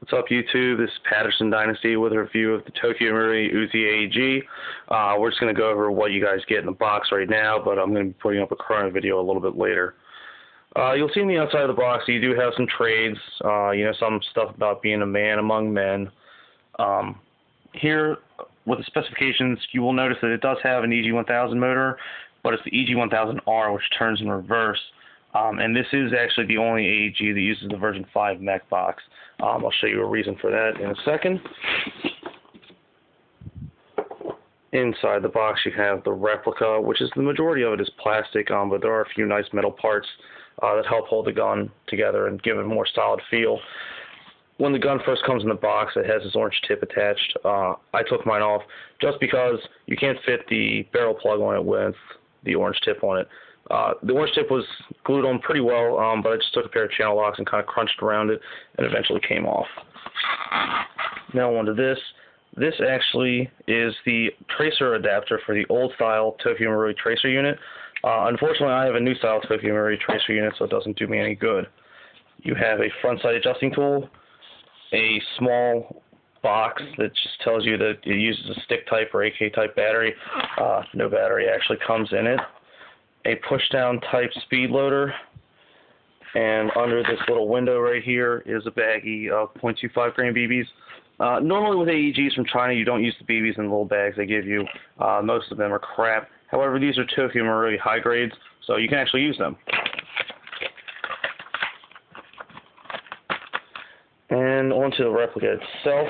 What's up, YouTube? This is Patterson Dynasty with a review of the Marui UZI AEG. We're just going to go over what you guys get in the box right now, but I'm going to be putting up a current video a little bit later. You'll see on the outside of the box you do have some trades, some stuff about being a man among men. Here, with the specifications, you will notice that it does have an EG1000 motor, but it's the EG1000R, which turns in reverse. And this is actually the only AEG that uses the version 5 mech box. I'll show you a reason for that in a second. Inside the box you have the replica, which is the majority of it is plastic, but there are a few nice metal parts that help hold the gun together and give it a more solid feel. When the gun first comes in the box, it has this orange tip attached. I took mine off just because you can't fit the barrel plug on it with the orange tip on it. The orange tip was glued on pretty well, but I just took a pair of channel locks and kind of crunched around it and eventually came off. Now onto this. This actually is the tracer adapter for the old style Marui tracer unit. Unfortunately, I have a new style Marui tracer unit, so it doesn't do me any good. You have a front sight adjusting tool, a small box that just tells you that it uses a stick type or AK type battery. No battery actually comes in it. A push-down type speed loader, and under this little window right here is a baggie of 0.25 grain BBs. Normally with AEGs from China, you don't use the BBs in the little bags they give you. Most of them are crap. However, these are Marui high grades, so you can actually use them. And onto the replica itself.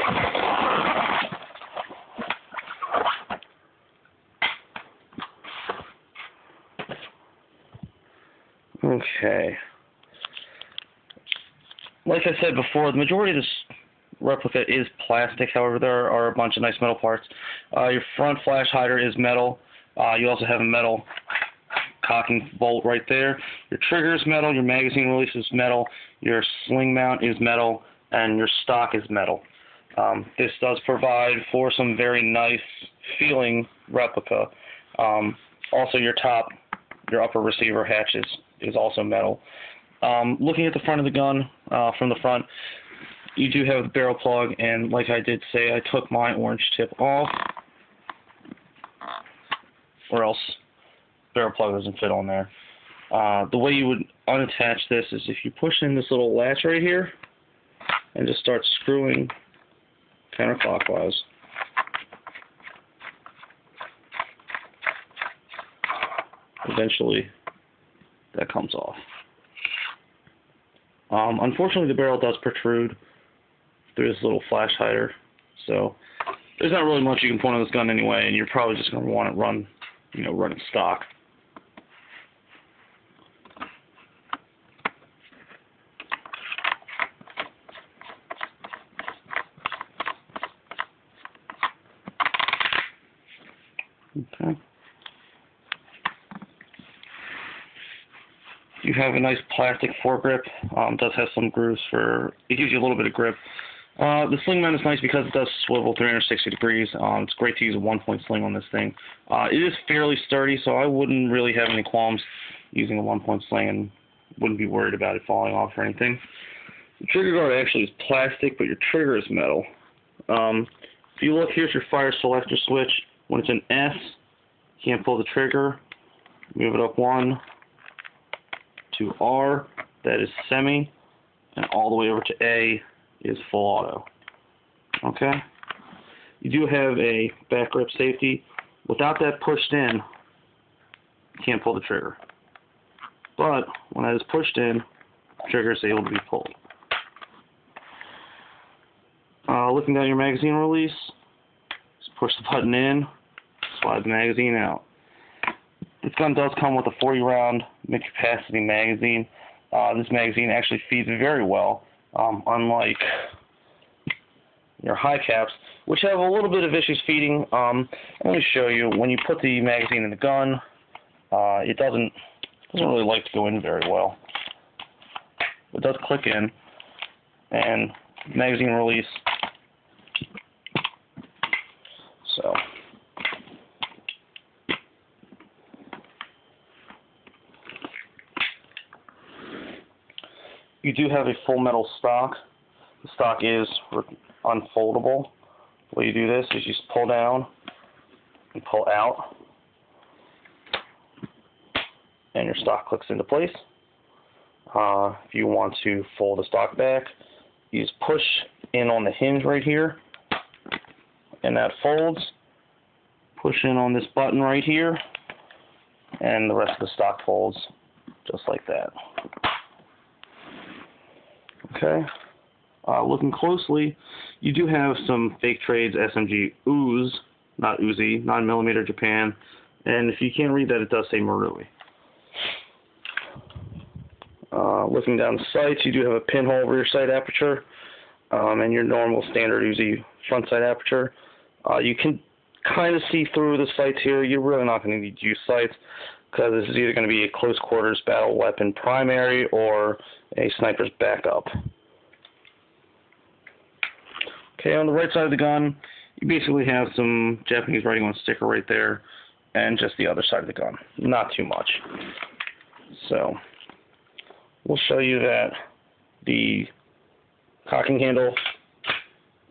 Okay. Like I said before, the majority of this replica is plastic. However, there are a bunch of nice metal parts. Your front flash hider is metal. You also have a metal cocking bolt right there. Your trigger is metal. Your magazine release is metal. Your sling mount is metal. And your stock is metal. This does provide for some very nice feeling replica. Also, your upper receiver hatch is also metal. Looking at the front of the gun, from the front, you do have the barrel plug, and like I did say, I took my orange tip off, or else barrel plug doesn't fit on there. The way you would unattach this is if you push in this little latch right here, and just start screwing counterclockwise. Eventually, that comes off. Unfortunately, the barrel does protrude through this little flash hider, so there's not really much you can point on this gun anyway, and you're probably just going to want it running stock. Okay. You have a nice plastic foregrip. Does have some grooves it gives you a little bit of grip. The sling mount is nice because it does swivel 360 degrees. It's great to use a one-point sling on this thing. It is fairly sturdy, so I wouldn't really have any qualms using a one-point sling and wouldn't be worried about it falling off or anything. The trigger guard actually is plastic, but your trigger is metal. If you look, here's your fire selector switch. When it's an S, you can't pull the trigger. Move it up 1 to R, that is semi, and all the way over to A is full auto. Okay? You do have a back grip safety. Without that pushed in, you can't pull the trigger. But when that is pushed in, the trigger is able to be pulled. Looking down your magazine release, just push the button in, slide the magazine out. This gun does come with a 40-round mid-capacity magazine. This magazine actually feeds very well, unlike your high caps, which have a little bit of issues feeding. Let me show you. When you put the magazine in the gun, it doesn't really like to go in very well. It does click in, and magazine release. So. You do have a full metal stock. The stock is unfoldable. The way you do this is you just pull down and pull out, and your stock clicks into place. If you want to fold the stock back, you just push in on the hinge right here, and that folds. Push in on this button right here, and the rest of the stock folds just like that. Okay. Looking closely, you do have some fake trades, SMG UZI, not Uzi, 9mm Japan, and if you can't read that, it does say Marui. Looking down the sights, you do have a pinhole rear sight aperture, and your normal standard Uzi front sight aperture. You can kind of see through the sights here. You're really not going to need to use sights, because this is either going to be a close quarters battle weapon primary or a sniper's backup. Okay, on the right side of the gun, you basically have some Japanese writing on a sticker right there, and just the other side of the gun. Not too much. So, we'll show you that the cocking handle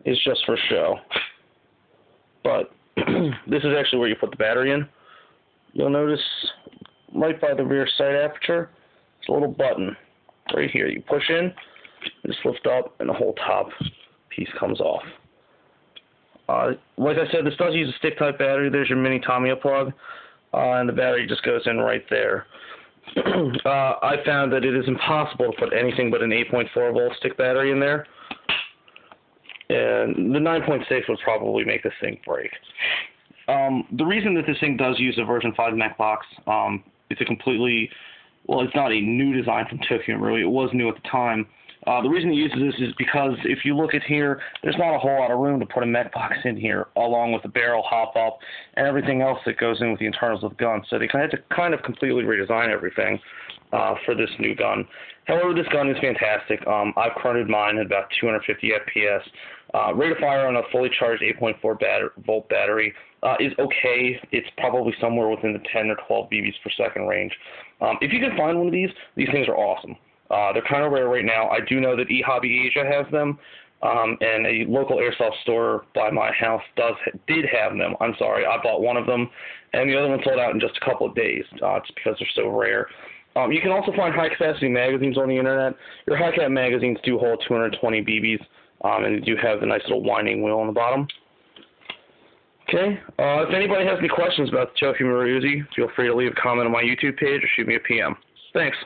is just for show. But this is actually where you put the battery in. You'll notice right by the rear sight aperture, there's a little button right here. You push in, just lift up, and the whole top piece comes off. Like I said, this does use a stick-type battery. There's your mini Tamiya plug, and the battery just goes in right there. I found that it is impossible to put anything but an 8.4 volt stick battery in there, and the 9.6 would probably make this thing break. The reason that this thing does use a version 5 mech box, it's a completely, well, it's not a new design from Tokyo Marui. It was new at the time. The reason it uses this is because if you look at here, there's not a whole lot of room to put a mech box in here, along with the barrel, hop up, and everything else that goes in with the internals of the gun. So they had to kind of completely redesign everything for this new gun. However, this gun is fantastic. I've crunted mine at about 250 FPS. Rate of fire on a fully charged 8.4 volt battery is okay. It's probably somewhere within the 10 or 12 BBs per second range. If you can find one of these things are awesome. They're kind of rare right now. I do know that eHobby Asia has them, and a local airsoft store by my house did have them. I'm sorry, I bought one of them, and the other one sold out in just a couple of days, just because they're so rare. You can also find high-capacity magazines on the internet. Your high-cap magazines do hold 220 BBs, and they do have the nice little winding wheel on the bottom. Okay, if anybody has any questions about the Tokyo Marui UZI, feel free to leave a comment on my YouTube page or shoot me a PM. Thanks.